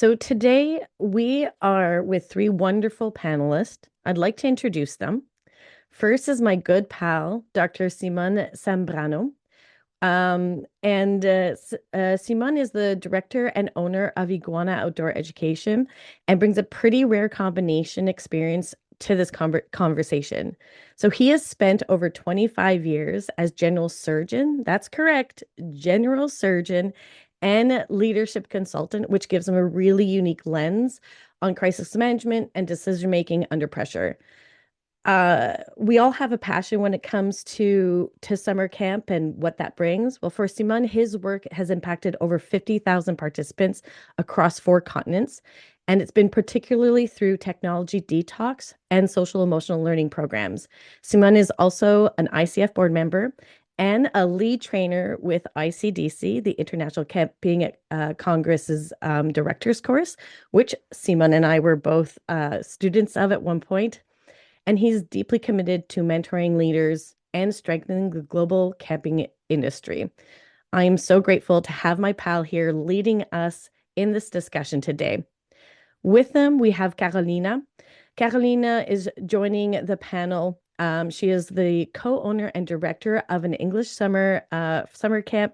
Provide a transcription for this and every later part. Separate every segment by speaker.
Speaker 1: So today we are with three wonderful panelists. I'd like to introduce them. First is my good pal, Dr. Simon Sambrano. Simon is the director and owner of Iguana Outdoor Education and brings a pretty rare combination experience to this conversation. So he has spent over 25 years as general surgeon. That's correct, general surgeon and leadership consultant, which gives him a really unique lens on crisis management and decision making under pressure. We all have a passion when it comes to summer camp and what that brings. Well, for Simon, his work has impacted over 50,000 participants across 4 continents, and it's been particularly through technology detox and social emotional learning programs. Simon is also an ICF board member and a lead trainer with ICDC, the International Camping Congress's director's course, which Simon and I were both students of at one point. And he's deeply committed to mentoring leaders and strengthening the global camping industry. I am so grateful to have my pal here leading us in this discussion today. With them, we have Carolina. Carolina is joining the panel. She is the co-owner and director of an English summer camp,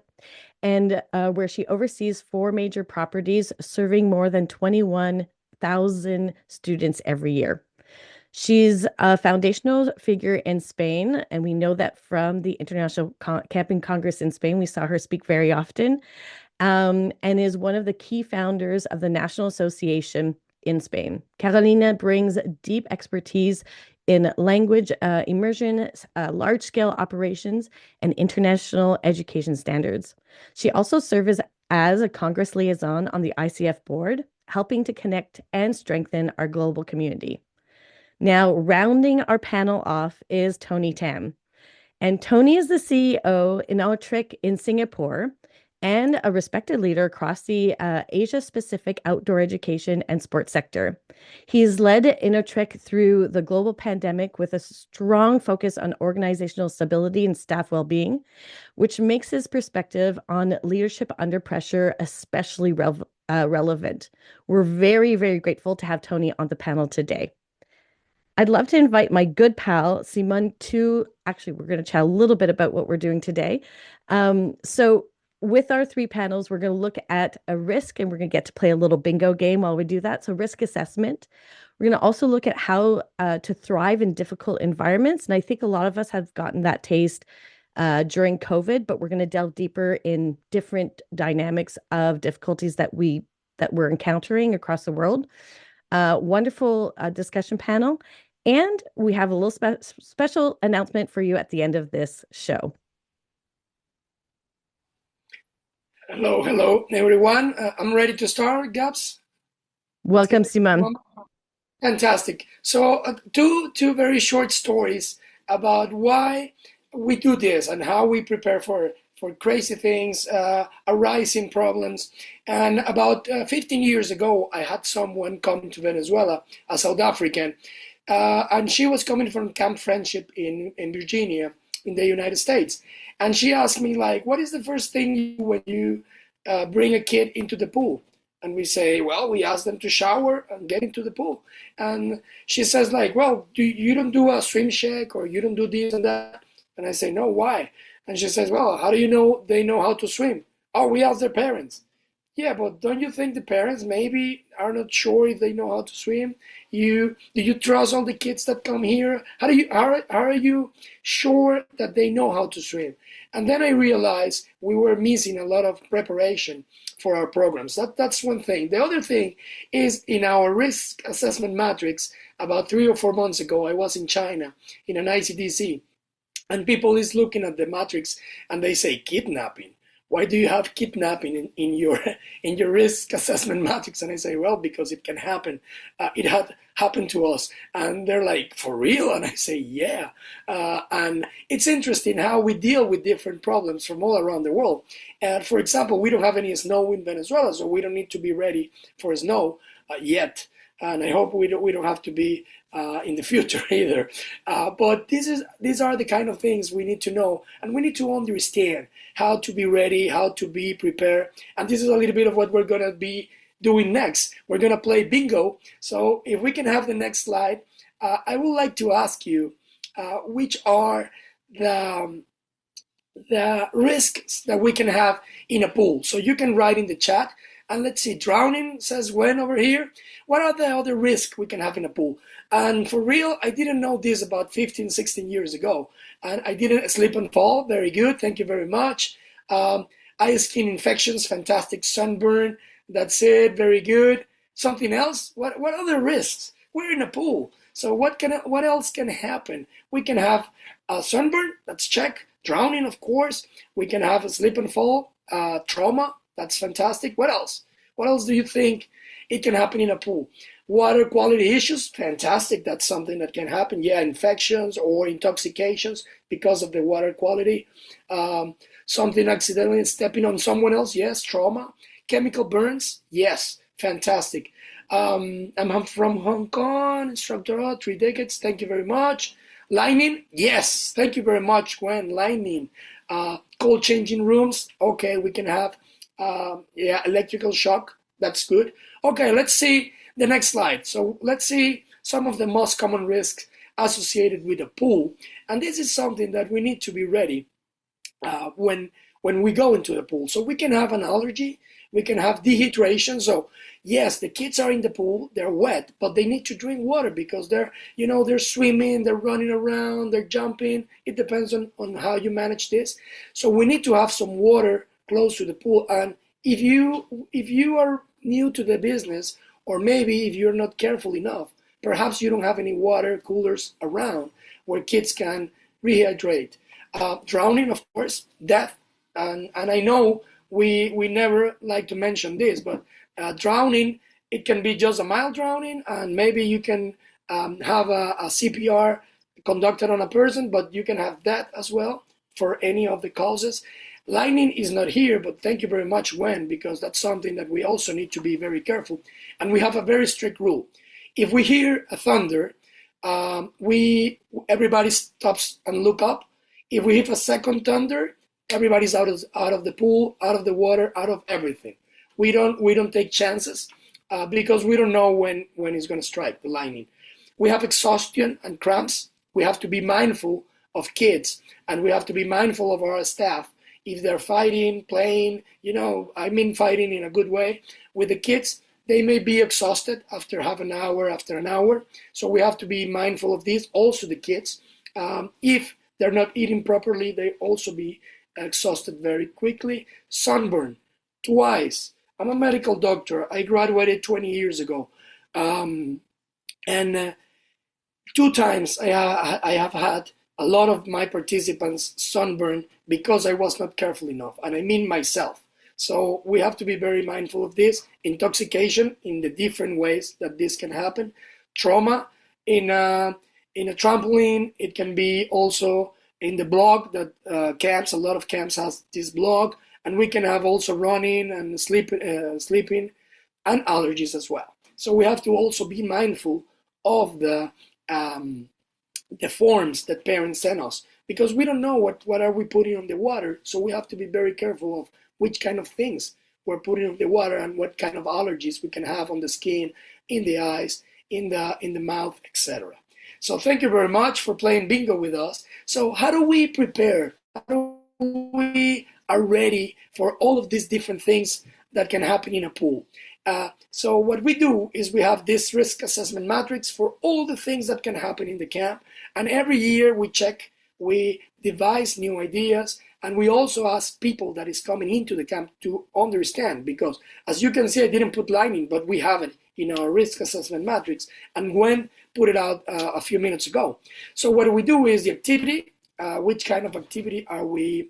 Speaker 1: and where she oversees 4 major properties serving more than 21,000 students every year. She's a foundational figure in Spain, and we know that from the International Camping Congress in Spain. We saw her speak very often, and is one of the key founders of the National Association in Spain. Carolina brings deep expertise in language immersion, large-scale operations, and international education standards. She also serves as a Congress liaison on the ICF board, helping to connect and strengthen our global community. Now, rounding our panel off is Tony Tam. And Tony is the CEO in Innotric in Singapore and a respected leader across the Asia-Pacific outdoor education and sports sector. He's led Innotric through the global pandemic with a strong focus on organizational stability and staff well-being, which makes his perspective on leadership under pressure especially relevant. We're very, very grateful to have Tony on the panel today. I'd love to invite my good pal, Simon, we're going to chat a little bit about what we're doing today. So with our 3 panels, we're going to look at a risk, and we're going to get to play a little bingo game while we do that. So risk assessment. We're going to also look at how to thrive in difficult environments. And I think a lot of us have gotten that taste during COVID, but we're going to delve deeper in different dynamics of difficulties that we're encountering across the world. Wonderful discussion panel. And we have a little special announcement for you at the end of this show.
Speaker 2: Hello, everyone. I'm ready to start, Gabs.
Speaker 1: Welcome, Simon.
Speaker 2: Fantastic. So two very short stories about why we do this and how we prepare for crazy things, arising problems. And about 15 years ago, I had someone come to Venezuela, a South African, and she was coming from Camp Friendship in Virginia, in the United States. And she asked me, like, what is the first thing you do when you bring a kid into the pool? And we say, well, we ask them to shower and get into the pool. And she says, like, well, you don't do a swim check, or you don't do this and that? And I say, no, why? And she says, well, how do you know they know how to swim? Oh, we ask their parents. Yeah, but don't you think the parents maybe are not sure if they know how to swim? Do you trust all the kids that come here? How are you sure that they know how to swim? And then I realized we were missing a lot of preparation for our programs. That's one thing. The other thing is, in our risk assessment matrix, about 3 or 4 months ago, I was in China in an ICDC, and people is looking at the matrix and they say kidnapping. Why do you have kidnapping in your risk assessment matrix? And I say, well, because it can happen. It had happened to us. And they're like, for real? And I say, yeah. And it's interesting how we deal with different problems from all around the world. And for example, we don't have any snow in Venezuela, so we don't need to be ready for snow yet. And I hope we don't have to be in the future either. But these are the kind of things we need to know, and we need to understand how to be ready, how to be prepared. And this is a little bit of what we're going to be doing next. We're going to play bingo. So if we can have the next slide, I would like to ask you which are the risks that we can have in a pool. So you can write in the chat. And let's see, drowning says when over here. What are the other risks we can have in a pool? And for real, I didn't know this about 15, 16 years ago. And I didn't slip and fall. Very good. Thank you very much. Eye skin infections, fantastic. Sunburn. That's it. Very good. Something else? What other risks? We're in a pool. So what else can happen? We can have sunburn. That's check. Drowning, of course. We can have a slip and fall. Trauma. That's fantastic. What else? What else do you think it can happen in a pool? Water quality issues, fantastic. That's something that can happen. Yeah, infections or intoxications because of the water quality. Something accidentally stepping on someone else, yes, trauma. Chemical burns, yes, fantastic. I'm from Hong Kong, instructor, 3 decades, thank you very much. Lightning, yes, thank you very much, Gwen. Lightning. Cold changing rooms, okay, we can have electrical shock. That's good. Okay, let's see the next slide. So let's see some of the most common risks associated with a pool. And this is something that we need to be ready when we go into the pool. So we can have an allergy. We can have dehydration. So yes, the kids are in the pool. They're wet, but they need to drink water because they're swimming, they're running around, they're jumping. It depends on how you manage this. So we need to have some water close to the pool. And if you are new to the business, or maybe if you're not careful enough, perhaps you don't have any water coolers around where kids can rehydrate. Drowning, of course, death, and I know we never like to mention this, but drowning, it can be just a mild drowning, and maybe you can have a CPR conducted on a person, but you can have that as well for any of the causes. Lightning is not here, but thank you very much, Wen, because that's something that we also need to be very careful. And we have a very strict rule. If we hear a thunder, everybody stops and look up. If we hit a second thunder, everybody's out of the pool, out of the water, out of everything. We don't take chances because we don't know when it's going to strike the lightning. We have exhaustion and cramps. We have to be mindful of kids, and we have to be mindful of our staff. If they're fighting, playing, fighting in a good way with the kids, they may be exhausted after half an hour, after an hour. So we have to be mindful of this. Also the kids, if they're not eating properly, they also be exhausted very quickly. Sunburn, twice. I'm a medical doctor. I graduated 20 years ago. And 2 times I have had a lot of my participants sunburn because I was not careful enough, and I mean myself. So we have to be very mindful of this. Intoxication in the different ways that this can happen. Trauma in a trampoline. It can be also in the block that camps. A lot of camps has this block, and we can have also running and sleeping, and allergies as well. So we have to also be mindful of the forms that parents send us, because we don't know what are we putting on the water. So we have to be very careful of which kind of things we're putting on the water and what kind of allergies we can have on the skin, in the eyes, in the mouth, etc. So thank you very much for playing bingo with us. So how do we prepare? How do we are ready for all of these different things that can happen in a pool? So what we do is we have this risk assessment matrix for all the things that can happen in the camp. And every year we check, we devise new ideas, and we also ask people that is coming into the camp to understand, because as you can see, I didn't put lightning, but we have it in our risk assessment matrix, and Gwen put it out a few minutes ago. So what we do is the activity, which kind of activity are we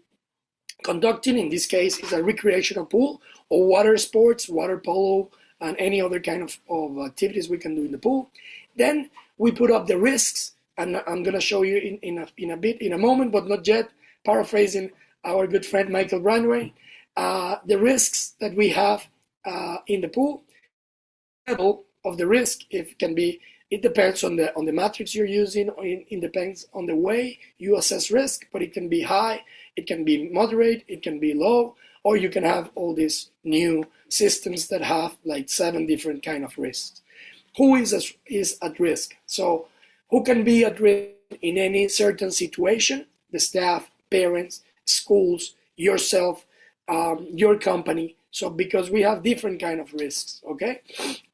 Speaker 2: conducting? In this case, is a recreational pool, or water sports, water polo, and any other kind of activities we can do in the pool. Then we put up the risks, and I'm going to show you in a moment, but not yet, paraphrasing our good friend Michael Brandway, the risks that we have in the pool. Level of the risk, it depends on the matrix you're using, or it depends on the way you assess risk, but it can be high, it can be moderate, it can be low, or you can have all these new systems that have like 7 different kind of risks. Who is at risk? So who can be at risk in any certain situation? The staff, parents, schools, yourself, your company. So because we have different kind of risks, okay?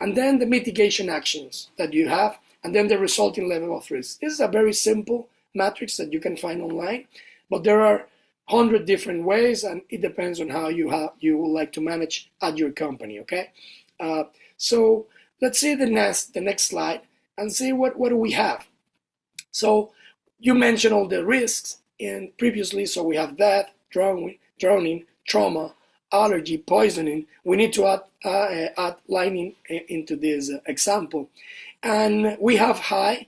Speaker 2: And then the mitigation actions that you have, and then the resulting level of risk. This is a very simple matrix that you can find online, but there are 100 different ways, and it depends on how you would like to manage at your company, okay? So let's see the next slide and see what do we have. So you mentioned all the risks in previously, so we have death, drowning, trauma, allergy, poisoning. We need to add lining into this example. And we have high,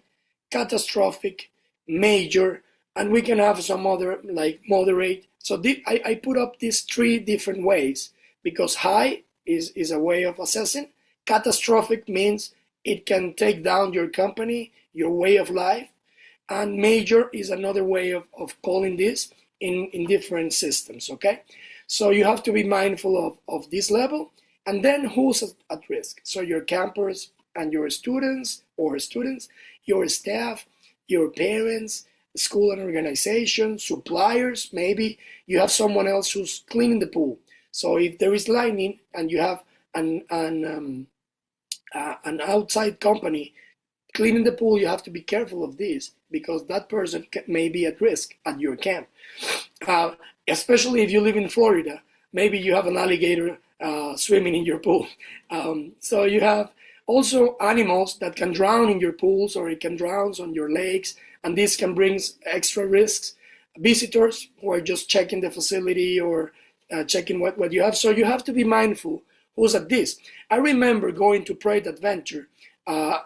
Speaker 2: catastrophic, major, and we can have some other like moderate. So I put up these 3 different ways because high is a way of assessing. Catastrophic means it can take down your company, your way of life. And major is another way of calling this in different systems, okay? So you have to be mindful of this level. And then who's at risk? So your campers and your students, your staff, your parents, school and organization, suppliers, maybe you have someone else who's cleaning the pool. So if there is lightning and you have an outside company cleaning the pool, you have to be careful of this because that person may be at risk at your camp. Especially if you live in Florida, maybe you have an alligator swimming in your pool. So you have also animals that can drown in your pools, or it can drown on your lakes, and this can bring extra risks. Visitors who are just checking the facility or checking what you have. So you have to be mindful who's at this. I remember going to Project Adventure.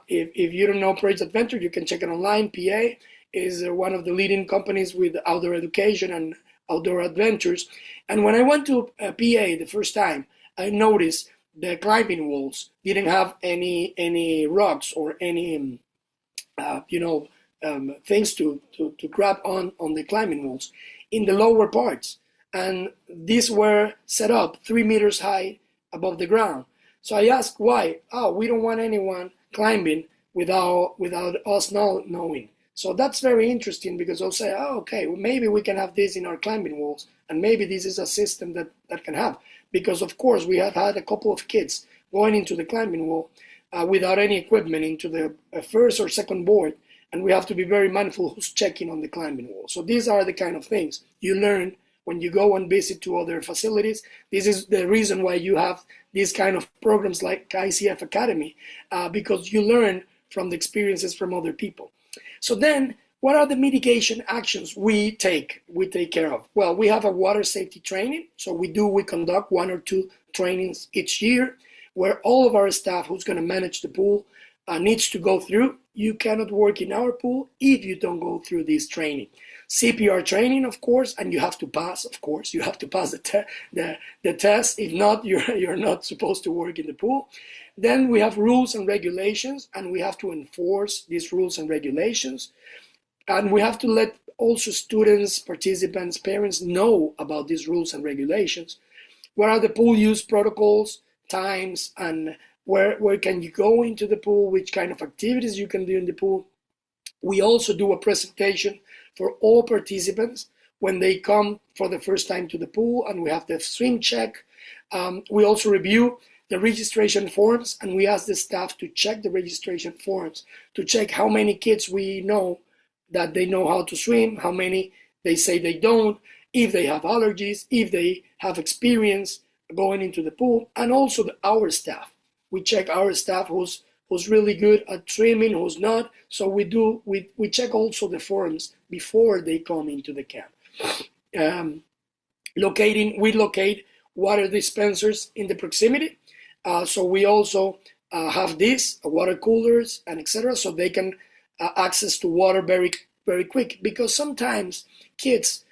Speaker 2: If you don't know Project Adventure, you can check it online. PA is one of the leading companies with outdoor education and outdoor adventures. And when I went to PA the first time, I noticed the climbing walls didn't have any rocks or any things to grab on the climbing walls in the lower parts, and these were set up 3 meters high above the ground. So I asked why. Oh, we don't want anyone climbing without us knowing. So that's very interesting because I'll say, oh, okay, well, maybe we can have this in our climbing walls, and maybe this is a system that can have. Because of course we have had a couple of kids going into the climbing wall without any equipment into the first or second board, and we have to be very mindful who's checking on the climbing wall. So these are the kind of things you learn when you go and visit to other facilities. This is the reason why you have these kind of programs like ICF Academy, because you learn from the experiences from other people. So then, what are the mitigation actions we take care of? Well, we have a water safety training. So we conduct 1 or 2 trainings each year where all of our staff who's going to manage the pool needs to go through. You cannot work in our pool if you don't go through this training. CPR training, of course, and you have to pass, of course. You have to pass the test. If not, you're not supposed to work in the pool. Then we have rules and regulations, and we have to enforce these rules and regulations. And we have to let also students, participants, parents know about these rules and regulations. What are the pool use protocols, times, and where can you go into the pool, which kind of activities you can do in the pool. We also do a presentation for all participants when they come for the first time to the pool, and we have the swim check. We also review the registration forms, and we ask the staff to check the registration forms, to check how many kids we know that they know how to swim, how many they say they don't, if they have allergies, if they have experience going into the pool, and also our staff. We check our staff who's really good at swimming, who's not. So we check also the forms before they come into the camp. We locate water dispensers in the proximity. So we also have this, water coolers and etc. So they can access to water very, very quick, because sometimes kids,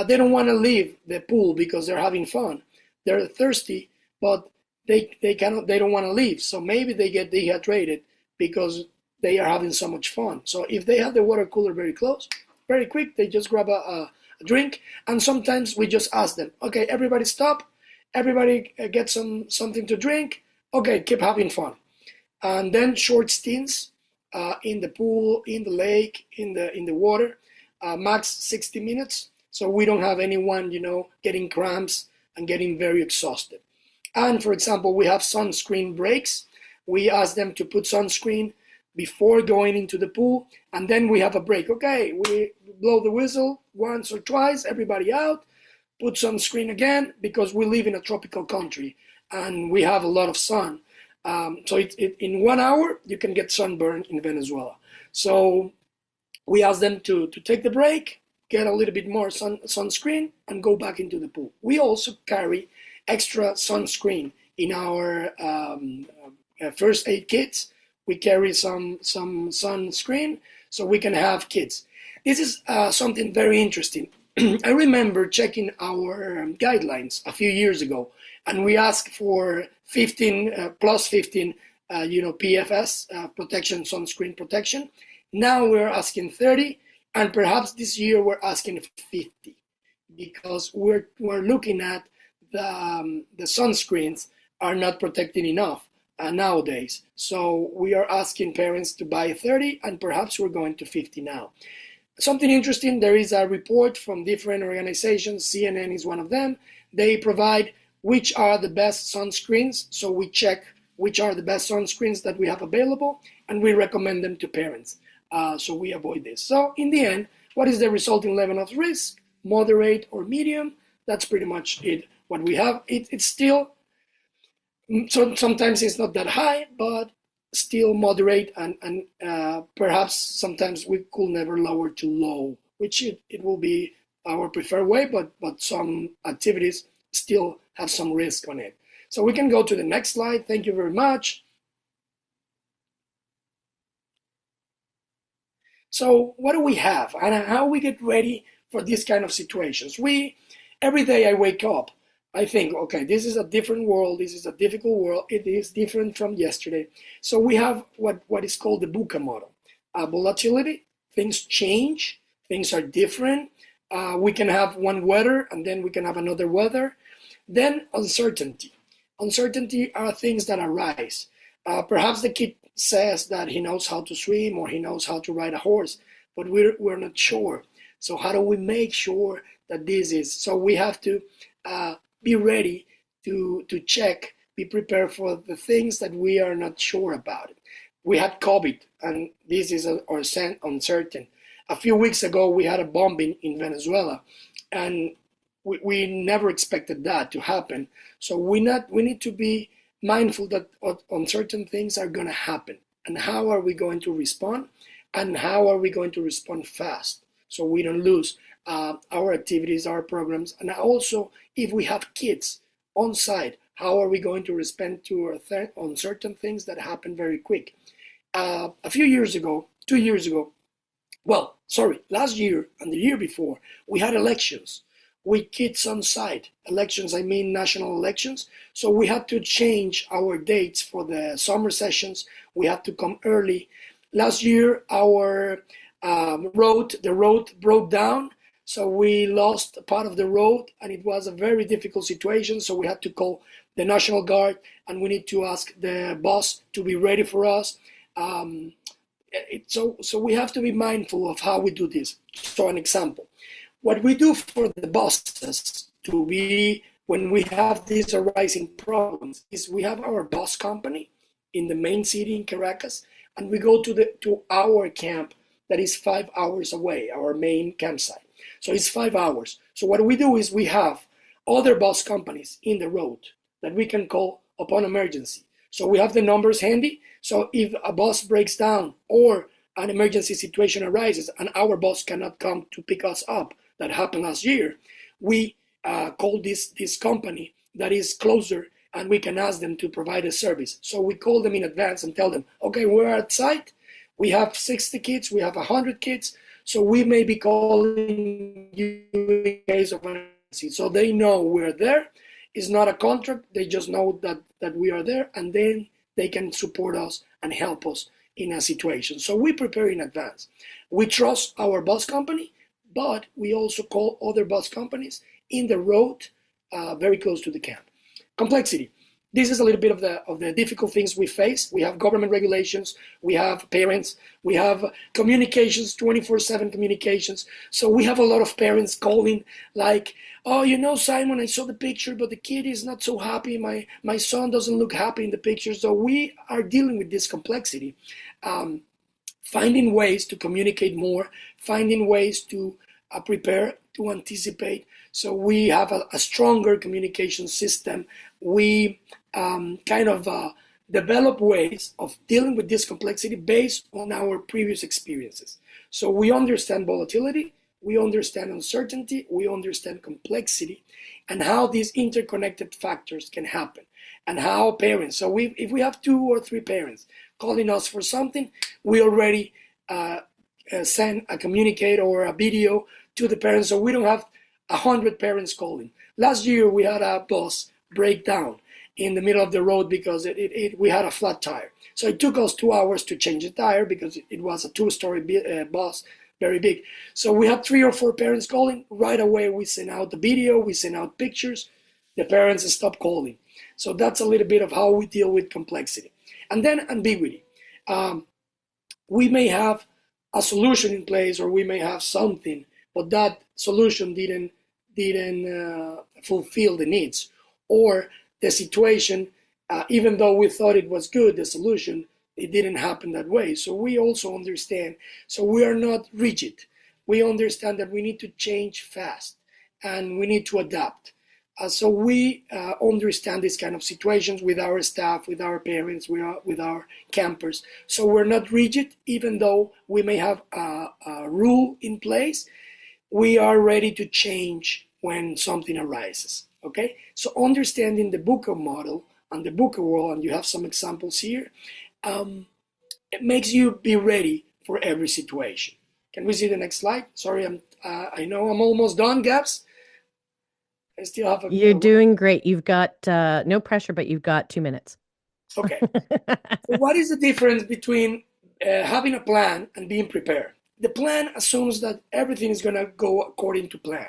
Speaker 2: they don't want to leave the pool because they're having fun. They're thirsty, but they don't want to leave. So maybe they get dehydrated because they are having so much fun. So if they have the water cooler very close, very quick, they just grab a drink. And sometimes we just ask them, okay, everybody stop. everybody gets something to drink. Okay, keep having fun. And then short stints in the pool, in the lake, in the water, max 60 minutes. So we don't have anyone, getting cramps and getting very exhausted. And for example, we have sunscreen breaks. We ask them to put sunscreen before going into the pool, and then we have a break. Okay, we blow the whistle once or twice, everybody out, put sunscreen again, because we live in a tropical country and we have a lot of sun. So in 1 hour, you can get sunburn in Venezuela. So we ask them to take the break, get a little bit more sunscreen, and go back into the pool. We also carry extra sunscreen in our first aid kits. We carry some sunscreen so we can have kids. This is something very interesting. I remember checking our guidelines a few years ago, and we asked for 15 plus 15, PFS protection, sunscreen protection. Now we're asking 30, and perhaps this year we're asking 50, because we're looking at the sunscreens are not protecting enough nowadays. So we are asking parents to buy 30, and perhaps we're going to 50 now. Something interesting, there is a report from different organizations. CNN is one of them. They provide which are the best sunscreens. So we check which are the best sunscreens that we have available, and we recommend them to parents. So we avoid this. So in the end, what is the resulting level of risk? Moderate or medium? That's pretty much it. What we have, it's still, so sometimes it's not that high, but still moderate, and perhaps sometimes we could never lower to low, which it will be our preferred way, but some activities still have some risk on it. So we can go to the next slide. Thank you very much. So what do we have, and how we get ready for these kind of situations? Every day I wake up, I think, okay, this is a different world. This is a difficult world. It is different from yesterday. So we have what is called the VUCA model. Volatility, things change, things are different. We can have one weather, and then we can have another weather. Then uncertainty. Uncertainty are things that arise. Perhaps the kid says that he knows how to swim or he knows how to ride a horse, but we're not sure. So how do we make sure that this is? So we have to be ready to check, be prepared for the things that we are not sure about. We had COVID, and this is uncertain. A few weeks ago, we had a bombing in Venezuela, and we never expected that to happen. So we need to be mindful that uncertain things are going to happen, and how are we going to respond, and how are we going to respond fast so we don't lose our activities, our programs. And also, if we have kids on site, how are we going to respond to uncertain things that happen very quick? A few years ago, 2 years ago, last year and the year before, we had elections with kids on site. Elections, I mean national elections. So we had to change our dates for the summer sessions. We had to come early. Last year, our the road broke down. So we lost part of the road, and it was a very difficult situation. So we had to call the National Guard, and we need to ask the bus to be ready for us. So we have to be mindful of how we do this. So an example, what we do for the buses to be, when we have these arising problems, is we have our bus company in the main city in Caracas, and we go to our camp that is 5 hours away, our main campsite. So it's 5 hours. So what we do is we have other bus companies in the road that we can call upon emergency. So we have the numbers handy. So if a bus breaks down or an emergency situation arises and our bus cannot come to pick us up, that happened last year, we call this company that is closer, and we can ask them to provide a service. So we call them in advance and tell them, okay, we're at site. We have 60 kids, we have 100 kids. So we may be calling you in case of emergency. So they know we're there. It's not a contract. They just know that we are there, and then they can support us and help us in a situation. So we prepare in advance. We trust our bus company, but we also call other bus companies in the road very close to the camp. complexity. This is a little bit of the difficult things we face. We have government regulations, we have parents, we have communications, 24/7 communications. So we have a lot of parents calling like, oh, Simon, I saw the picture, but the kid is not so happy. My son doesn't look happy in the picture. So we are dealing with this complexity. Finding ways to communicate more, finding ways to prepare, to anticipate. So we have a stronger communication system. We develop ways of dealing with this complexity based on our previous experiences. So we understand volatility, we understand uncertainty, we understand complexity, and how these interconnected factors can happen, and how parents. So if we have 2 or 3 parents calling us for something, we already send a communicate or a video to the parents, so we don't have 100 parents calling. Last year we had a bus break down in the middle of the road because we had a flat tire. So it took us 2 hours to change the tire because it was a 2-story bus, very big. So we had 3 or 4 parents calling. Right away we sent out the video, we sent out pictures. The parents stopped calling. So that's a little bit of how we deal with complexity. And then ambiguity. We may have a solution in place, or we may have something, but that solution didn't fulfill the needs, or the situation, even though we thought it was good, the solution, it didn't happen that way. So we also understand. So we are not rigid. We understand that we need to change fast and we need to adapt. So we understand these kind of situations with our staff, with our parents, with our campers. So we're not rigid, even though we may have a rule in place. We are ready to change when something arises. Okay, so understanding the Booker model and the Booker world, and you have some examples here, it makes you be ready for every situation. Can we see the next slide? Sorry, I know I'm almost done, Gabs. I still have
Speaker 1: You're doing great. You've got no pressure, but you've got 2 minutes.
Speaker 2: Okay. So what is the difference between having a plan and being prepared? The plan assumes that everything is going to go according to plan,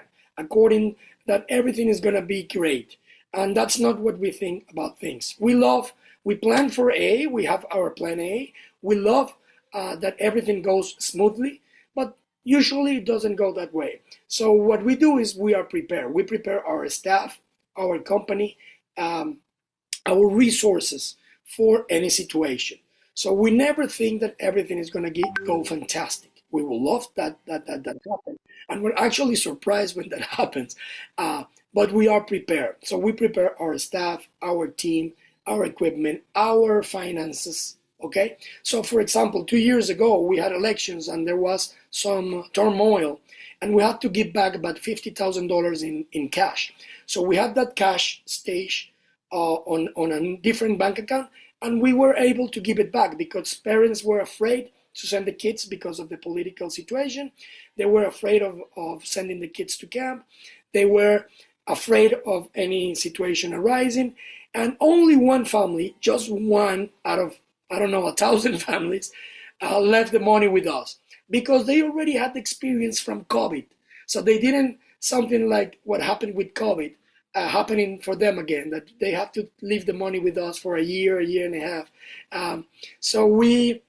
Speaker 2: that everything is going to be great. And that's not what we think about things. We plan for A, we have our plan A. We love that everything goes smoothly, but usually it doesn't go that way. So what we do is we are prepared. We prepare our staff, our company, our resources for any situation. So we never think that everything is going to go fantastic. We will love that happen, and we're actually surprised when that happens. But we are prepared. So we prepare our staff, our team, our equipment, our finances. Okay. So for example, 2 years ago we had elections and there was some turmoil, and we had to give back about $50,000 in cash. So we had that cash stage on a different bank account, and we were able to give it back because parents were afraid to send the kids because of the political situation. They were afraid of sending the kids to camp. They were afraid of any situation arising. And only one family, just one out of, 1,000 families, left the money with us because they already had the experience from COVID. So they didn't, something like what happened with COVID, happening for them again, that they have to leave the money with us for a year and a half. So we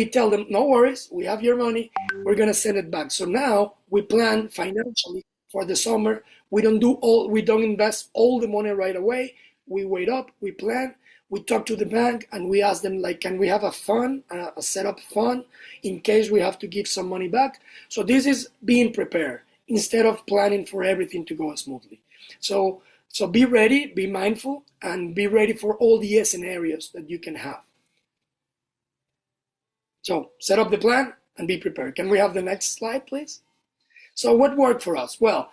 Speaker 2: tell them, no worries, we have your money, we're gonna send it back. So now we plan financially for the summer. We don't invest all the money right away. We wait up, we plan, we talk to the bank, and we ask them, like, can we have a fund, a setup fund, in case we have to give some money back? So this is being prepared instead of planning for everything to go smoothly. So be ready, be mindful, and be ready for all the scenarios that you can have. So set up the plan and be prepared. Can we have the next slide, please? So what worked for us? Well,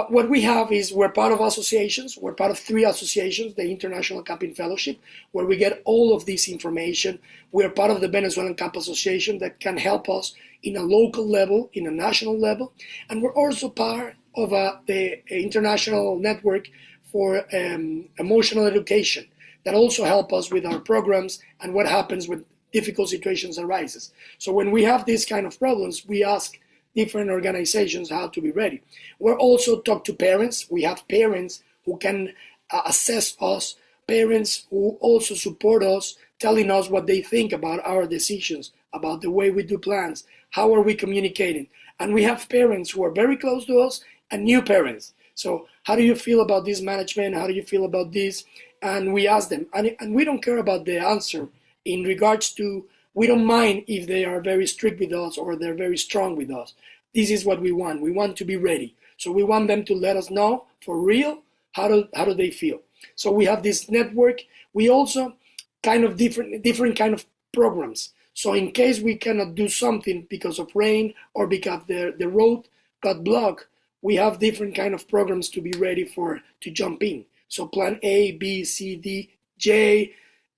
Speaker 2: what we have is we're part of associations. We're part of 3 associations, the International Camping Fellowship, where we get all of this information. We're part of the Venezuelan Camp Association that can help us in a local level, in a national level. And we're also part of the international network for emotional education that also help us with our programs and what happens when difficult situations arises. So when we have these kind of problems, we ask different organizations how to be ready. We're also talk to parents. We have parents who can assess us, parents who also support us, telling us what they think about our decisions, about the way we do plans, how are we communicating. And we have parents who are very close to us and new parents. So how do you feel about this management? How do you feel about this? And we ask them, and we don't care about the answer in regards to, we don't mind if they are very strict with us or they're very strong with us. This is what we want. We want to be ready. So we want them to let us know for real how do they feel. So we have this network. We also kind of different kind of programs. So in case we cannot do something because of rain or because the road got blocked, we have different kind of programs to be ready to jump in. So plan A, B, C, D, J,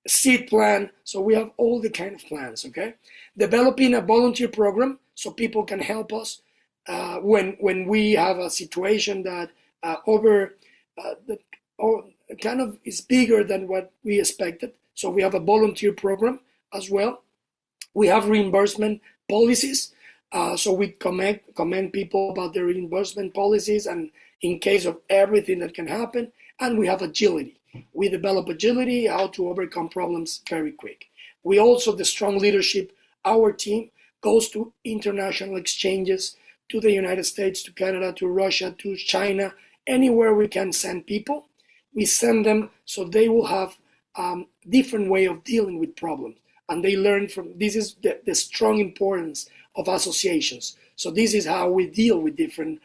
Speaker 2: seed plan. So we have all the kind of plans, okay? Developing a volunteer program so people can help us when we have a situation that kind of is bigger than what we expected. So we have a volunteer program as well. We have reimbursement policies. So we commend people about their reimbursement policies and in case of everything that can happen. And we have agility. We develop agility, how to overcome problems very quick. We also, the strong leadership, our team goes to international exchanges, to the United States, to Canada, to Russia, to China, anywhere we can send people. We send them so they will have different way of dealing with problems. And they learn from, this is the strong importance of associations. So this is how we deal with different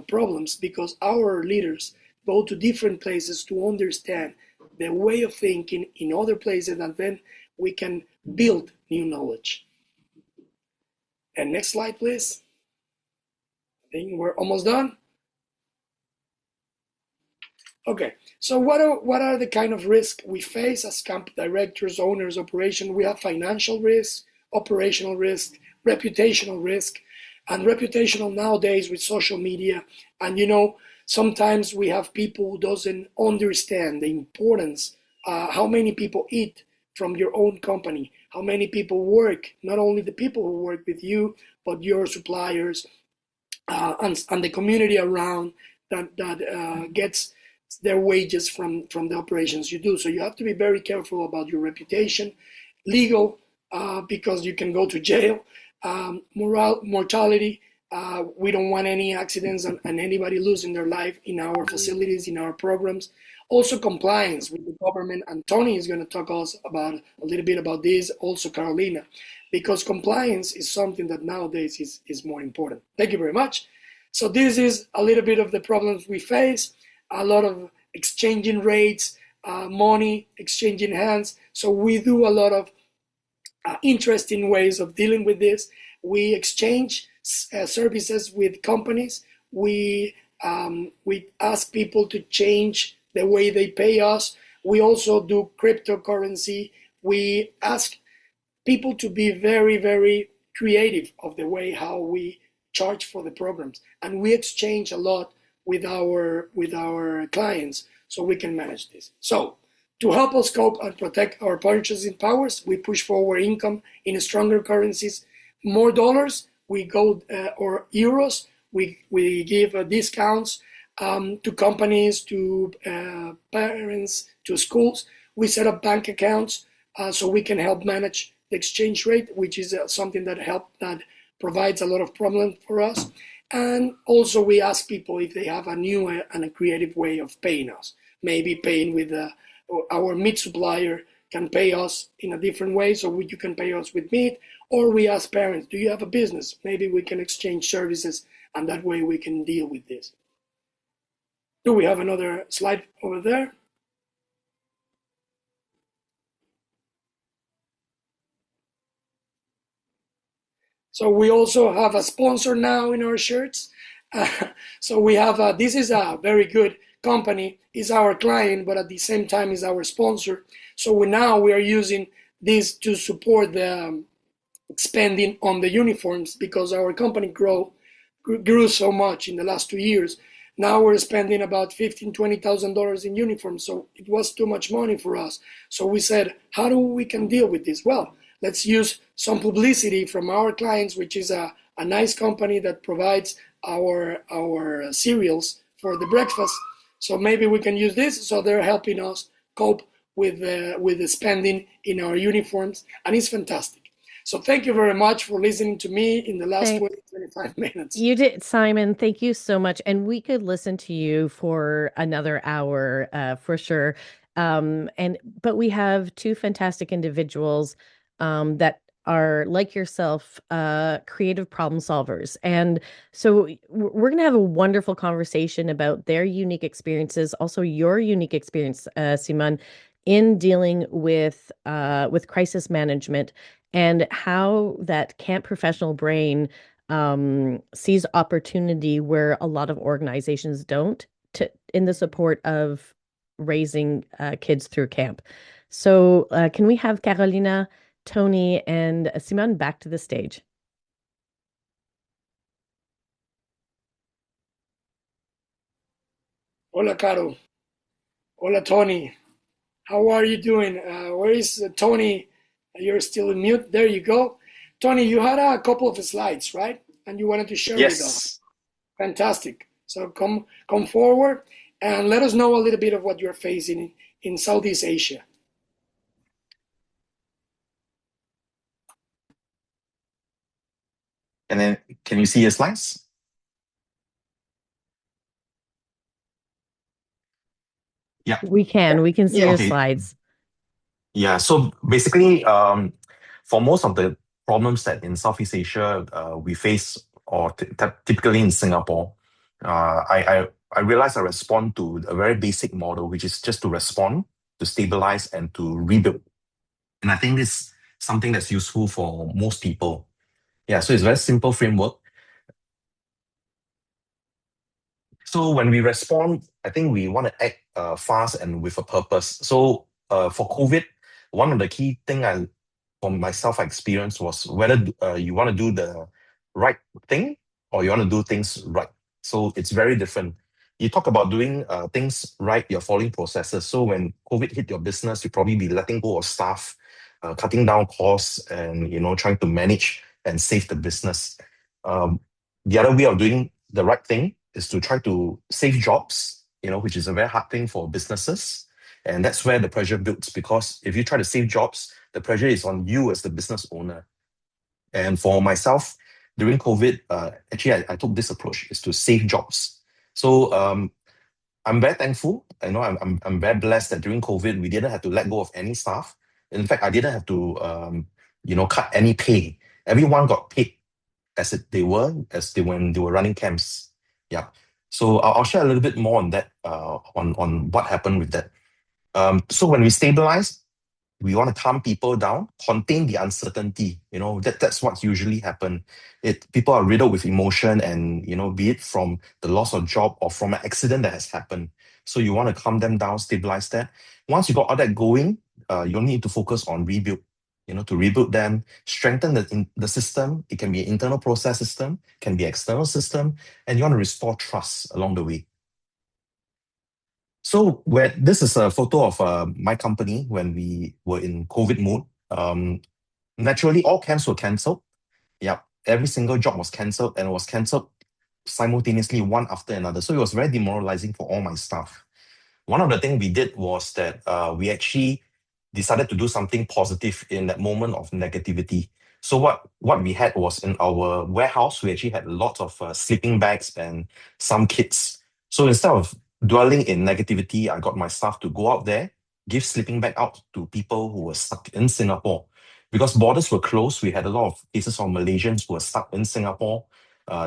Speaker 2: problems, because our leaders go to different places to understand the way of thinking in other places, and then we can build new knowledge. And next slide, please. I think we're almost done. Okay, so what are the kind of risks we face as camp directors, owners, operation? We have financial risk, operational risk, reputational risk, and reputational nowadays with social media. And sometimes we have people who doesn't understand the importance, how many people eat from your own company, how many people work, not only the people who work with you, but your suppliers and the community around that gets their wages from the operations you do. So you have to be very careful about your reputation, legal, because you can go to jail, mortality. We don't want any accidents and anybody losing their life in our facilities, in our programs. Also compliance with the government, and Tony is going to talk us about a little bit about this, also Carolina, because compliance is something that nowadays is more important. Thank you very much. So this is a little bit of the problems we face, a lot of exchanging rates, money exchanging hands. So we do a lot of interesting ways of dealing with this. We exchange services with companies. We ask people to change the way they pay us. We also do cryptocurrency. We ask people to be very, very creative of the way how we charge for the programs. And we exchange a lot with our clients so we can manage this. So to help us cope and protect our purchasing powers, we push forward income in stronger currencies, more dollars, we go, or euros, we give discounts to companies, to parents, to schools. We set up bank accounts so we can help manage the exchange rate, which is something that provides a lot of problems for us. And also we ask people if they have a new and a creative way of paying us. Maybe paying with our meat supplier can pay us in a different way, so you can pay us with meat. Or we ask parents, do you have a business? Maybe we can exchange services, and that way we can deal with this. Do we have another slide over there? So we also have a sponsor now in our shirts. So we have, this is a very good company, is our client, but at the same time is our sponsor. So now we are using this to support the spending on the uniforms, because our company grew so much in the last 2 years. Now we're spending about $15,000-$20,000 in uniforms, so it was too much money for us. So we said, how do we can deal with this? Well, let's use some publicity from our clients, which is a nice company that provides our cereals for the breakfast. So maybe we can use this. So they're helping us cope with the spending in our uniforms, and it's fantastic. So thank you very much for listening to me in the last
Speaker 1: Thank
Speaker 2: 20, 25 minutes.
Speaker 1: you did, Simon. Thank you so much. And we could listen to you for another hour, for sure. But we have two fantastic individuals that are like yourself, creative problem solvers. And so we're going to have a wonderful conversation about their unique experiences, also your unique experience, Simon, in dealing with crisis management and how that camp professional brain sees opportunity where a lot of organizations don't to in the support of raising kids through camp. So can we have Carolina, Tony, and Simon back to the stage?
Speaker 2: Hola, Caro. Hola, Tony. How are you doing? Where is Tony? You're still in mute. There you go. Tony, you had a couple of slides, right? And you wanted to share with us.
Speaker 3: Yes.
Speaker 2: Fantastic. So come forward and let us know a little bit of what you're facing in Southeast Asia.
Speaker 3: And then can you see your slides? Yeah.
Speaker 1: We can see
Speaker 2: Yeah.
Speaker 1: your
Speaker 3: Okay.
Speaker 1: slides.
Speaker 3: Yeah. So basically, for most of the problems that in Southeast Asia we face, or typically in Singapore, I realize I respond to a very basic model, which is just to respond, to stabilize, and to rebuild. And I think this is something that's useful for most people. Yeah. So it's a very simple framework. So when we respond, I think we want to act fast and with a purpose. So for COVID, one of the key thing for myself I experienced was whether you want to do the right thing or you want to do things right. So it's very different. You talk about doing things right, you're following processes. So when COVID hit your business, you probably be letting go of staff, cutting down costs, and trying to manage and save the business. The other way of doing the right thing is to try to save jobs, which is a very hard thing for businesses. And that's where the pressure builds, because if you try to save jobs, the pressure is on you as the business owner. And for myself, during COVID, actually, I took this approach, is to save jobs. So I'm very thankful. I'm very blessed that during COVID, we didn't have to let go of any staff. In fact, I didn't have to, cut any pay. Everyone got paid when they were running camps. Yeah. So I'll share a little bit more on that, on what happened with that. So when we stabilize, we want to calm people down, contain the uncertainty. That's what usually happen. People are riddled with emotion, and be it from the loss of job or from an accident that has happened. So you want to calm them down, stabilize that. Once you got all that going, you'll need to focus on rebuild. To rebuild them, strengthen the system. It can be an internal process system, can be external system, and you want to restore trust along the way. So this is a photo of my company when we were in COVID mode. Naturally, all camps were cancelled. Yeah, every single job was cancelled, and it was cancelled simultaneously, one after another. So it was very demoralizing for all my staff. One of the things we did was that we actually decided to do something positive in that moment of negativity. So what we had was, in our warehouse, we actually had lots of sleeping bags and some kits. So instead of dwelling in negativity, I got my staff to go out there, give sleeping bag out to people who were stuck in Singapore. Because borders were closed, we had a lot of cases of Malaysians who were stuck in Singapore.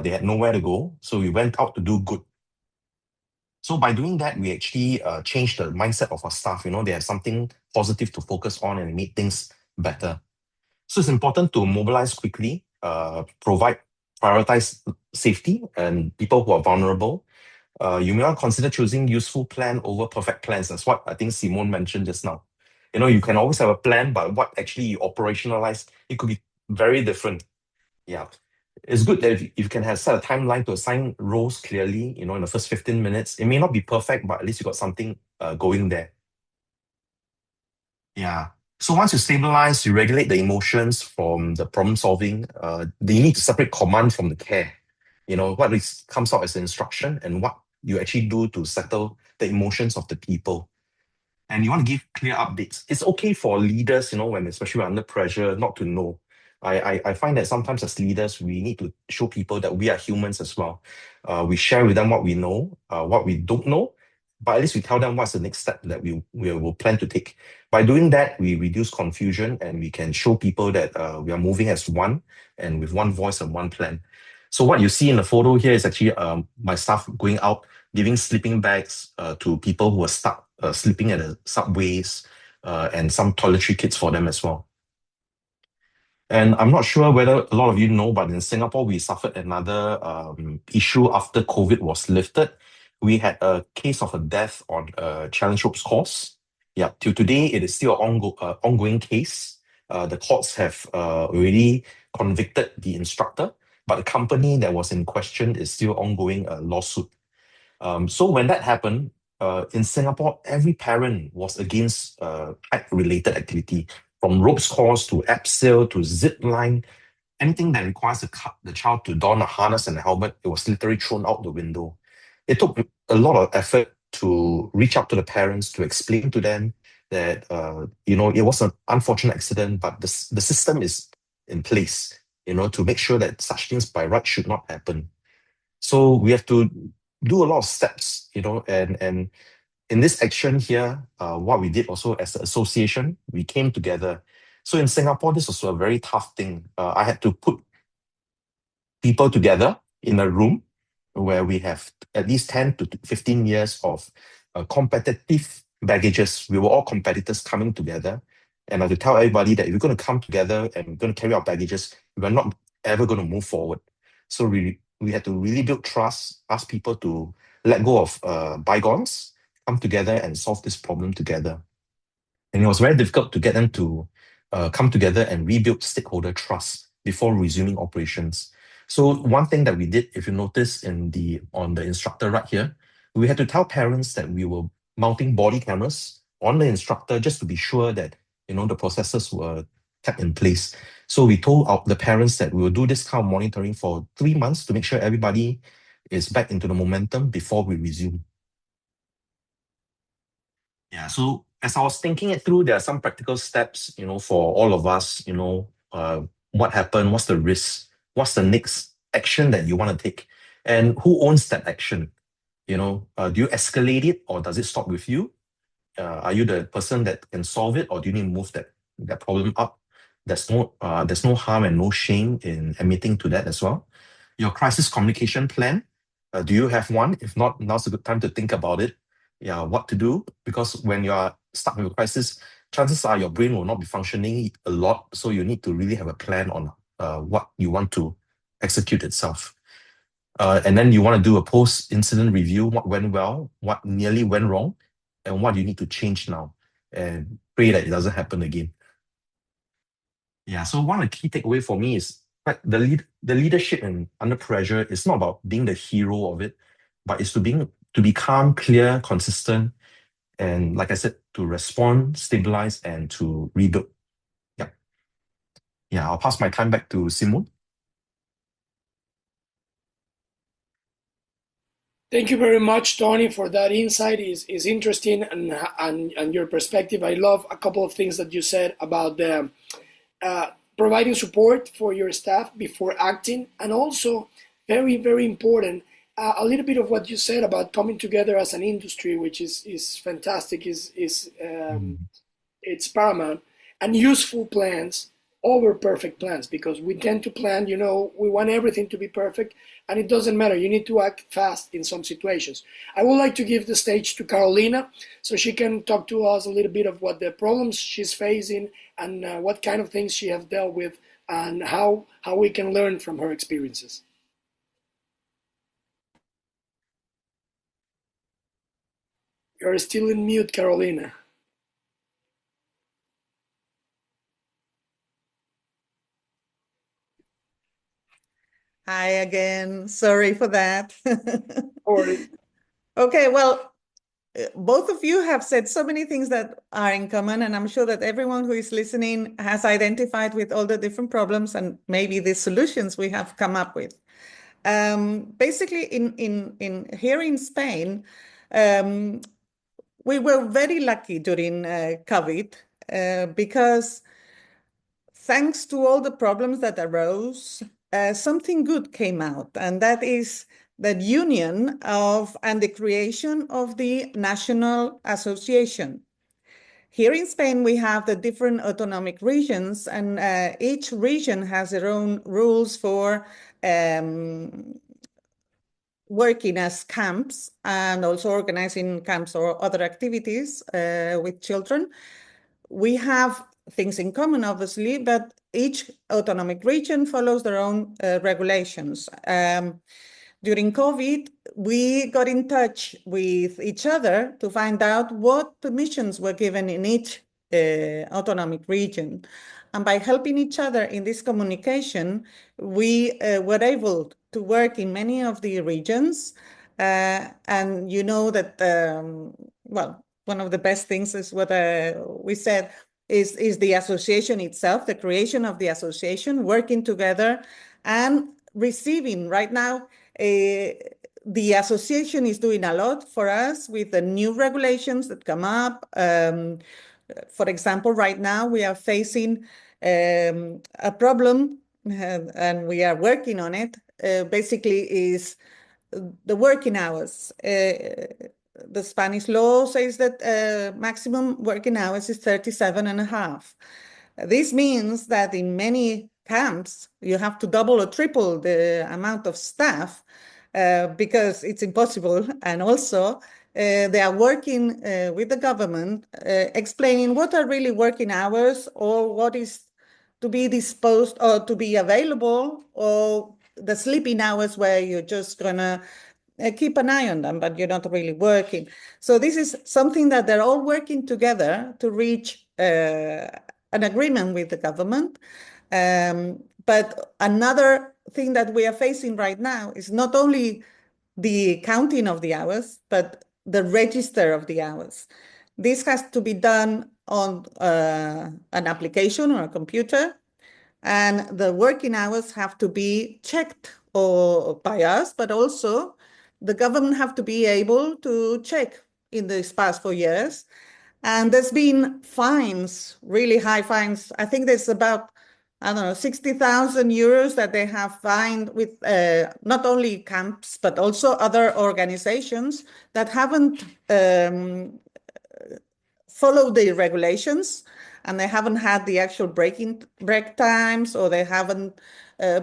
Speaker 3: They had nowhere to go. So we went out to do good. So by doing that, we actually changed the mindset of our staff. They have something positive to focus on and make things better. So it's important to mobilize quickly, prioritize safety and people who are vulnerable. You may want to consider choosing useful plan over perfect plans. That's what I think Simone mentioned just now. You can always have a plan, but what actually you operationalize, it could be very different. Yeah. It's good that if you can have set a timeline to assign roles clearly, in the first 15 minutes. It may not be perfect, but at least you got something going there. Yeah. So once you stabilize, you regulate the emotions from the problem solving. You need to separate command from the care. What comes out as an instruction and what you actually do to settle the emotions of the people. And you want to give clear updates. It's okay for leaders, when especially we're under pressure, not to know. I find that sometimes as leaders, we need to show people that we are humans as well. We share with them what we know, what we don't know, but at least we tell them what's the next step that we will plan to take. By doing that, we reduce confusion and we can show people that we are moving as one and with one voice and one plan. So what you see in the photo here is actually my staff going out giving sleeping bags to people who are stuck sleeping at the subways and some toiletry kits for them as well. And I'm not sure whether a lot of you know, but in Singapore, we suffered another issue after COVID was lifted. We had a case of a death on a challenge ropes course. Yeah, till today, it is still an ongoing case. The courts have already convicted the instructor, but the company that was in question is still ongoing a lawsuit. So when that happened, in Singapore, every parent was against related activity, from ropes course to abseil to zip line, anything that requires the child to don a harness and a helmet, it was literally thrown out the window. It took a lot of effort to reach out to the parents, to explain to them that, it was an unfortunate accident, but the system is in place, to make sure that such things by right should not happen. So we have to do a lot of steps, and in this action here, what we did also as an association, we came together. So in Singapore, this was a very tough thing. I had to put people together in a room where we have at least 10 to 15 years of competitive baggages. We were all competitors coming together. And I had to tell everybody that if we're going to come together and we're going to carry our baggages, we're not ever going to move forward. So we had to really build trust, ask people to let go of bygones, come together and solve this problem together. And it was very difficult to get them to come together and rebuild stakeholder trust before resuming operations. So one thing that we did, if you notice on the instructor right here, we had to tell parents that we were mounting body cameras on the instructor just to be sure that the processes were kept in place. So we told the parents that we will do this kind of monitoring for 3 months to make sure everybody is back into the momentum before we resume. Yeah, so as I was thinking it through, there are some practical steps, for all of us, what happened, what's the risk, what's the next action that you want to take, and who owns that action? Do you escalate it or does it stop with you? Are you the person that can solve it, or do you need to move that problem up? There's no harm and no shame in admitting to that as well. Your crisis communication plan, do you have one? If not, now's a good time to think about it. Yeah, what to do, because when you are stuck with a crisis, chances are your brain will not be functioning a lot, so you need to really have a plan on what you want to execute itself. And then you want to do a post-incident review, what went well, what nearly went wrong, and what you need to change now, and pray that it doesn't happen again. Yeah, so one of the key takeaway for me is the leadership and under pressure is not about being the hero of it, but it's to be calm, clear, consistent, and like I said, to respond, stabilize, and to rebuild. Yeah. Yeah, I'll pass my time back to Simon.
Speaker 2: Thank you very much, Tony, for that insight. Is interesting and your perspective. I love a couple of things that you said about the providing support for your staff before acting, and also very, very important, a little bit of what you said about coming together as an industry, which is fantastic, it's paramount, and useful plans over perfect plans, because we tend to plan, we want everything to be perfect, and it doesn't matter. You need to act fast in some situations. I would like to give the stage to Carolina so she can talk to us a little bit of what the problems she's facing and what kind of things she has dealt with, and how we can learn from her experiences. You're still in mute, Carolina.
Speaker 4: Hi again. Sorry for that.
Speaker 2: Or
Speaker 4: Okay, well, both of you have said so many things that are in common, and I'm sure that everyone who is listening has identified with all the different problems and maybe the solutions we have come up with. Basically, in here in Spain, We were very lucky during COVID because thanks to all the problems that arose, something good came out, and that is the union of and the creation of the National Association. Here in Spain, we have the different autonomic regions, and each region has their own rules for working as camps and also organizing camps or other activities with children. We have things in common, obviously, but each autonomic region follows their own regulations. During COVID, we got in touch with each other to find out what permissions were given in each autonomic region. And by helping each other in this communication, we were able to work in many of the regions. And you know that, well, one of the best things is what we said is the association itself, the creation of the association, working together and receiving. Right now, the association is doing a lot for us with the new regulations that come up. For example, right now we are facing a problem, and we are working on it. Basically, is the working hours. The Spanish law says that maximum working hours is 37 and a half. This means that in many camps, you have to double or triple the amount of staff because it's impossible. And also, they are working with the government, explaining what are really working hours or what is to be disposed or to be available, or the sleeping hours where you're just gonna keep an eye on them, but you're not really working. So this is something that they're all working together to reach an agreement with the government. But another thing that we are facing right now is not only the counting of the hours, but the register of the hours. This has to be done on an application or a computer, and the working hours have to be checked by us, but also the government have to be able to check in these past 4 years. And there's been fines, really high fines. I think there's about, I don't know, 60,000 euros that they have fined with not only camps, but also other organizations that haven't followed the regulations, and they haven't had the actual break times, or they haven't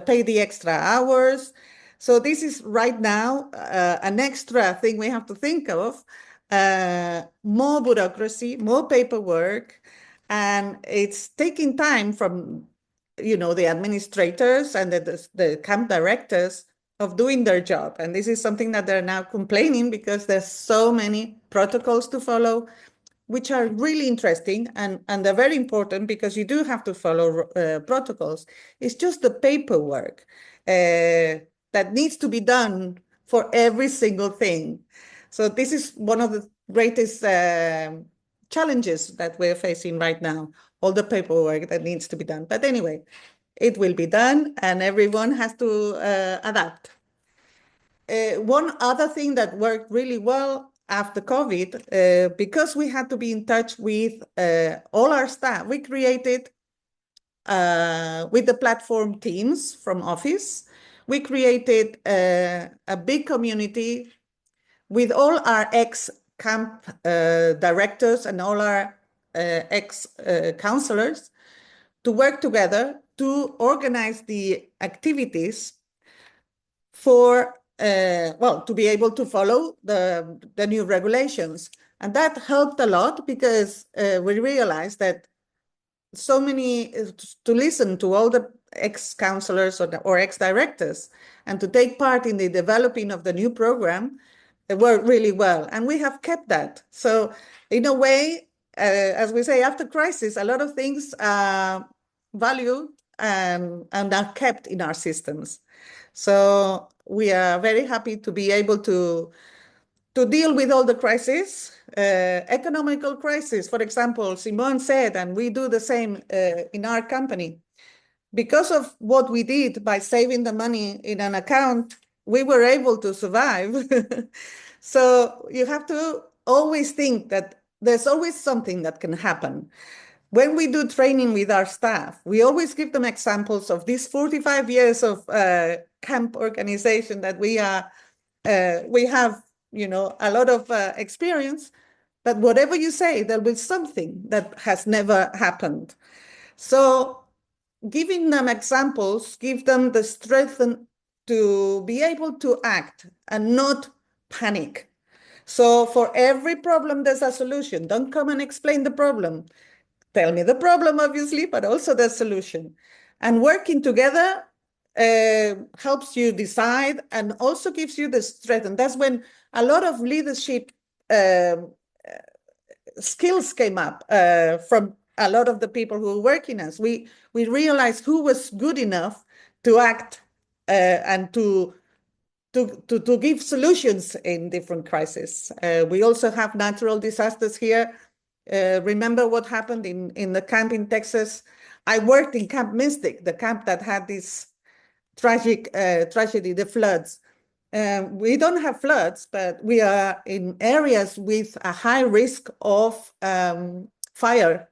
Speaker 4: paid the extra hours. So this is right now an extra thing we have to think of, more bureaucracy, more paperwork, and it's taking time from, you know, the administrators and the camp directors of doing their job. And this is something that they're now complaining because there's so many protocols to follow, which are really interesting, and they're very important because you do have to follow protocols. It's just the paperwork that needs to be done for every single thing. So this is one of the greatest challenges that we're facing right now, all the paperwork that needs to be done. But anyway, it will be done, and everyone has to adapt. One other thing that worked really well after COVID, because we had to be in touch with all our staff, we created with the platform teams from Office, we created a big community with all our ex-camp directors and all our ex-counselors to work together to organize the activities for well, to be able to follow the new regulations. And that helped a lot because we realized that so many, to listen to all the ex-counselors or ex-directors and to take part in the developing of the new program, it worked really well. And we have kept that. So in a way, as we say, after crisis, a lot of things are valued and are kept in our systems. So we are very happy to be able to deal with all the crises, economical crisis. For example, Simone said, and we do the same in our company, because of what we did by saving the money in an account, we were able to survive. So you have to always think that there's always something that can happen. When we do training with our staff, we always give them examples of these 45 years of camp organization that we have, a lot of experience. But whatever you say, there'll be something that has never happened. So giving them examples, give them the strength to be able to act and not panic. So for every problem, there's a solution. Don't come and explain the problem. Tell me the problem, obviously, but also the solution. And working together helps you decide and also gives you the strength. And that's when a lot of leadership skills came up from a lot of the people who work in us. We realized who was good enough to act and to give solutions in different crises. We also have natural disasters here. Remember what happened in the camp in Texas? I worked in Camp Mystic, the camp that had this tragic tragedy, the floods. We don't have floods, but we are in areas with a high risk of fire.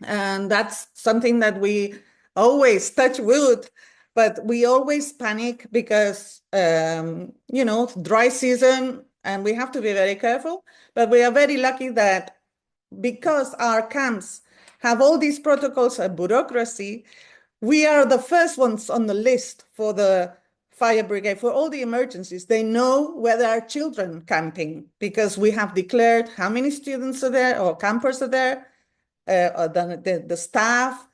Speaker 4: And that's something that we always touch wood, but we always panic because, dry season, and we have to be very careful. But we are very lucky that because our camps have all these protocols and bureaucracy, we are the first ones on the list for the fire brigade, for all the emergencies. They know where there are children camping because we have declared how many students are there or campers are there, or the staff.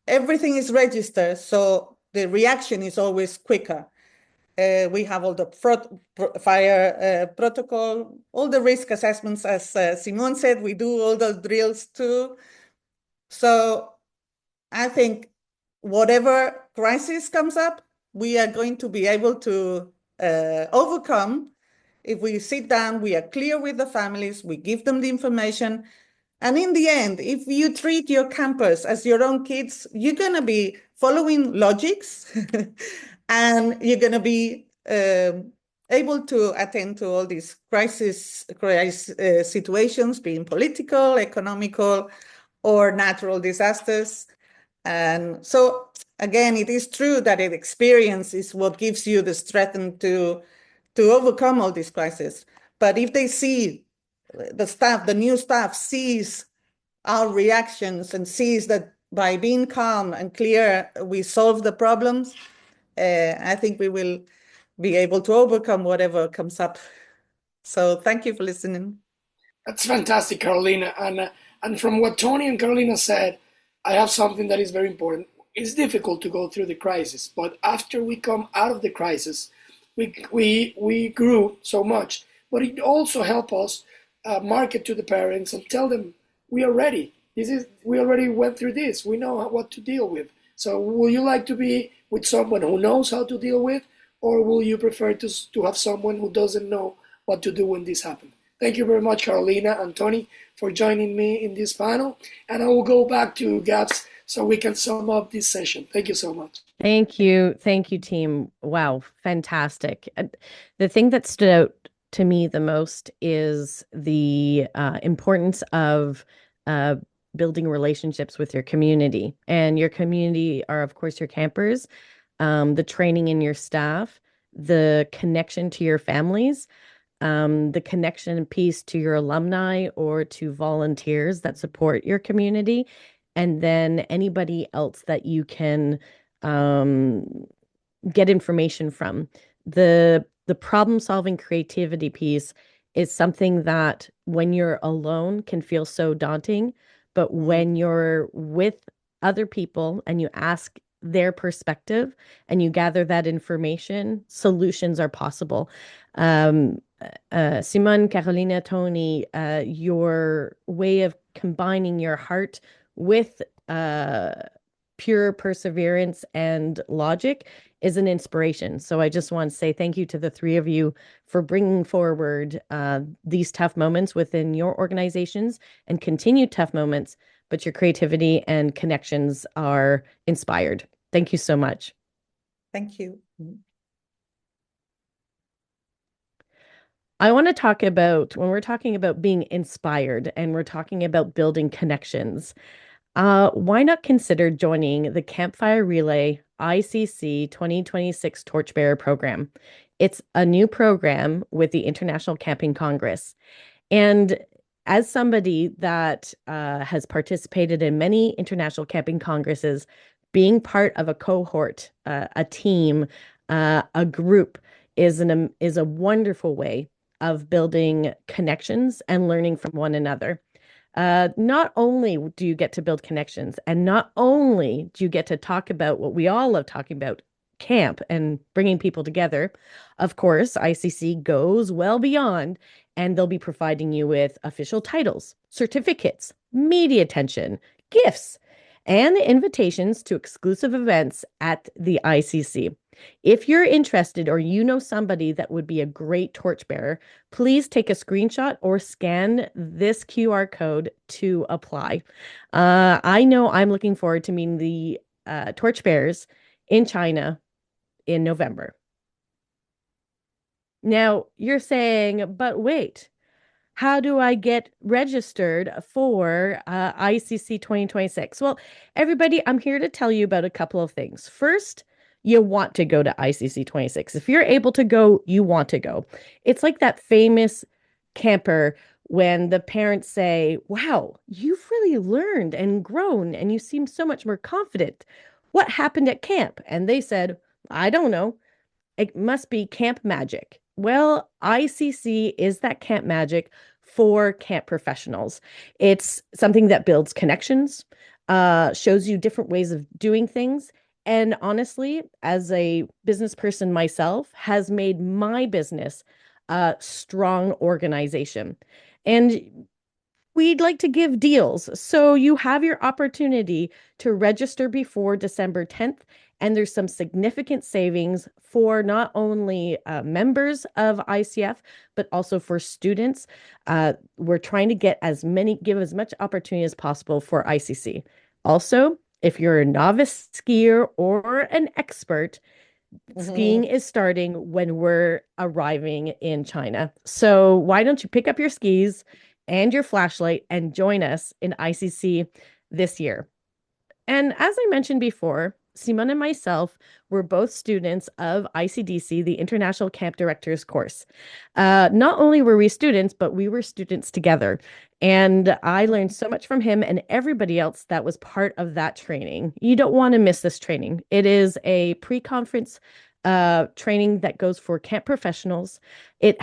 Speaker 4: Everything is registered, so the reaction is always quicker. We have all the fire protocol, all the risk assessments, as Simone said, we do all the drills too. So I think whatever crisis comes up, we are going to be able to overcome if we sit down, we are clear with the families, we give them the information. And in the end, if you treat your campers as your own kids, you're going to be following logics and you're going to be able to attend to all these crisis situations, being political, economical, or natural disasters. And so, again, it is true that experience is what gives you the strength to overcome all these crises. But if they see the new staff sees our reactions and sees that by being calm and clear, we solve the problems, I think we will be able to overcome whatever comes up. So thank you for listening.
Speaker 2: That's fantastic, Carolina. And from what Tony and Carolina said, I have something that is very important. It's difficult to go through the crisis, but after we come out of the crisis, we grew so much. But it also helped us market to the parents and tell them we are ready. We already went through this. We know what to deal with. So will you like to be with someone who knows how to deal with, or will you prefer to have someone who doesn't know what to do when this happens? Thank you very much, Carolina and Tony, for joining me in this panel. And I will go back to Gabs so we can sum up this session. Thank you so much.
Speaker 1: Thank you. Thank you, team. Wow, fantastic. The thing that stood out to me the most is the importance of building relationships with your community. And your community are, of course, your campers, the training in your staff, the connection to your families, the connection piece to your alumni or to volunteers that support your community, and then anybody else that you can get information from. The problem-solving creativity piece is something that when you're alone can feel so daunting, but when you're with other people and you ask their perspective and you gather that information, solutions are possible. Simone, Carolina, Tony, your way of combining your heart with pure perseverance and logic is an inspiration. So I just want to say thank you to the three of you for bringing forward these tough moments within your organizations and continued tough moments, but your creativity and connections are inspired. Thank you so much.
Speaker 4: Thank you.
Speaker 1: I want to talk about when we're talking about being inspired and we're talking about building connections. Why not consider joining the Campfire Relay ICC 2026 Torchbearer program? It's a new program with the International Camping Congress. And as somebody that has participated in many international camping congresses, being part of a cohort, a team, a group is a wonderful way of building connections and learning from one another. Not only do you get to build connections, and not only do you get to talk about what we all love talking about, camp and bringing people together. Of course, ICC goes well beyond, and they'll be providing you with official titles, certificates, media attention, gifts, and invitations to exclusive events at the ICC. If you're interested or you know somebody that would be a great torchbearer, please take a screenshot or scan this QR code to apply. I know I'm looking forward to meeting the torchbearers in China in November. Now, you're saying, but wait, how do I get registered for ICC 2026? Well, everybody, I'm here to tell you about a couple of things. First, you want to go to ICC 26. If you're able to go, you want to go. It's like that famous camper when the parents say, wow, you've really learned and grown and you seem so much more confident. What happened at camp? And they said, I don't know. It must be camp magic. Well, ICC is that camp magic for camp professionals. It's something that builds connections, shows you different ways of doing things. And honestly, as a business person myself, has made my business a strong organization. And we'd like to give deals. So you have your opportunity to register before December 10th. And there's some significant savings for not only members of ICF, but also for students. We're trying to give as much opportunity as possible for ICC. Also, if you're a novice skier or an expert, skiing is starting when we're arriving in China. So why don't you pick up your skis and your flashlight and join us in ICC this year? And as I mentioned before, Simone and myself were both students of ICDC, the International Camp Directors course. Not only were we students, but we were students together. And I learned so much from him and everybody else that was part of that training. You don't want to miss this training. It is a pre-conference training that goes for camp professionals. It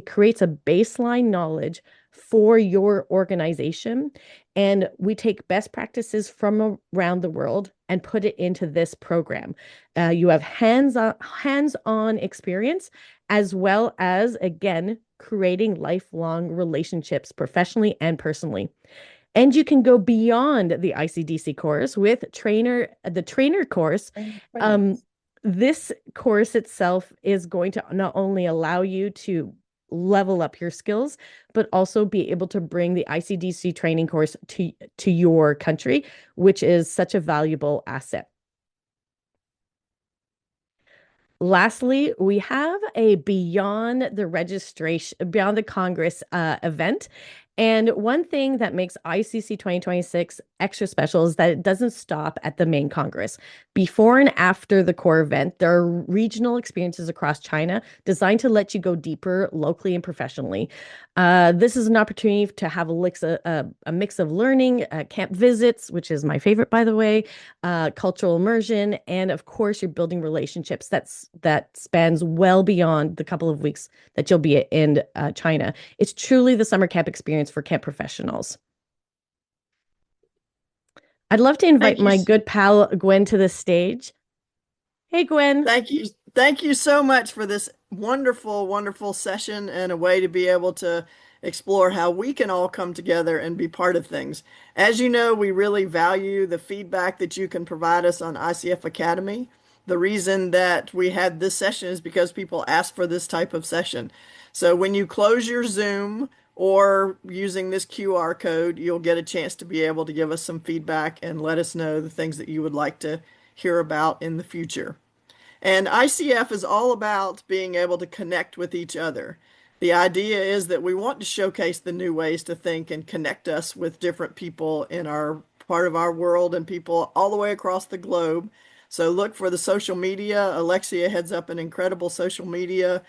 Speaker 1: creates a baseline knowledge for your organization. And we take best practices from around the world and put it into this program. You have hands-on experience, as well as, again, creating lifelong relationships professionally and personally. And you can go beyond the ICDC course with the trainer course. This course itself is going to not only allow you to level up your skills, but also be able to bring the ICDC training course to your country, which is such a valuable asset. Lastly, we have a Beyond the Congress event. And one thing that makes ICC 2026 extra special is that it doesn't stop at the main Congress. Before and after the core event, there are regional experiences across China designed to let you go deeper locally and professionally. This is an opportunity to have a mix of learning, camp visits, which is my favorite, by the way, cultural immersion, and of course, you're building relationships that spans well beyond the couple of weeks that you'll be in China. It's truly the summer camp experience for camp professionals. I'd love to invite my good pal Gwen to the stage. Hey, Gwen.
Speaker 5: Thank you. Thank you so much for this wonderful, wonderful session and a way to be able to explore how we can all come together and be part of things. As you know, we really value the feedback that you can provide us on ICF Academy. The reason that we had this session is because people asked for this type of session. So when you close your Zoom or using this QR code, you'll get a chance to be able to give us some feedback and let us know the things that you would like to hear about in the future. And ICF is all about being able to connect with each other. The idea is that we want to showcase the new ways to think and connect us with different people in our part of our world and people all the way across the globe. So look for the social media. Alexia heads up an incredible social media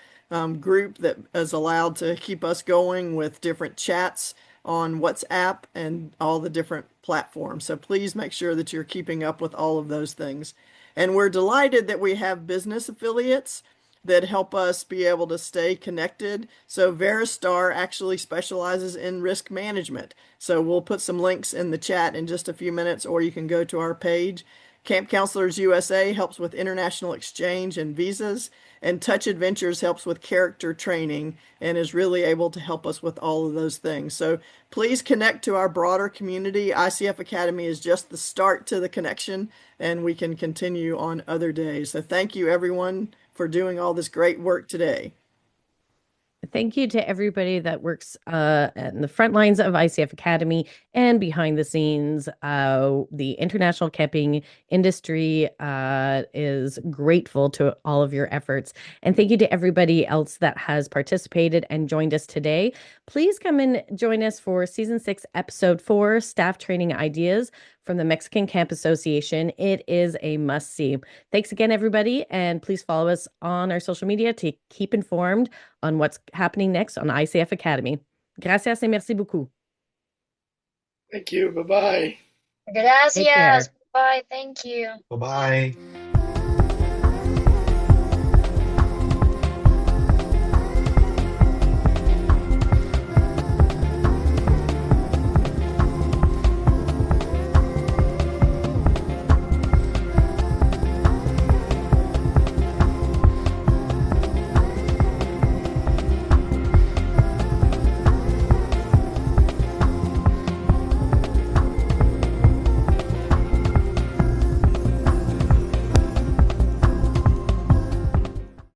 Speaker 5: group that is allowed to keep us going with different chats on WhatsApp and all the different platforms. So please make sure that you're keeping up with all of those things. And we're delighted that we have business affiliates that help us be able to stay connected. So Veristar actually specializes in risk management. So we'll put some links in the chat in just a few minutes, or you can go to our page. Camp Counselors USA helps with international exchange and visas, and Touch Adventures helps with character training and is really able to help us with all of those things. So please connect to our broader community. ICF Academy is just the start to the connection, and we can continue on other days. So thank you, everyone, for doing all this great work today.
Speaker 1: Thank you to everybody that works in the front lines of ICF Academy and behind the scenes. The international camping industry is grateful to all of your efforts. And thank you to everybody else that has participated and joined us today. Please come and join us for Season 6, Episode 4, Staff Training Ideas from the Mexican Camp Association. It is a must-see. Thanks again, everybody, and please follow us on our social media to keep informed on what's happening next on ICF Academy. Gracias et merci beaucoup.
Speaker 2: Thank you. Bye-bye.
Speaker 1: Take care.
Speaker 6: Gracias. Bye. Thank you.
Speaker 3: Bye bye.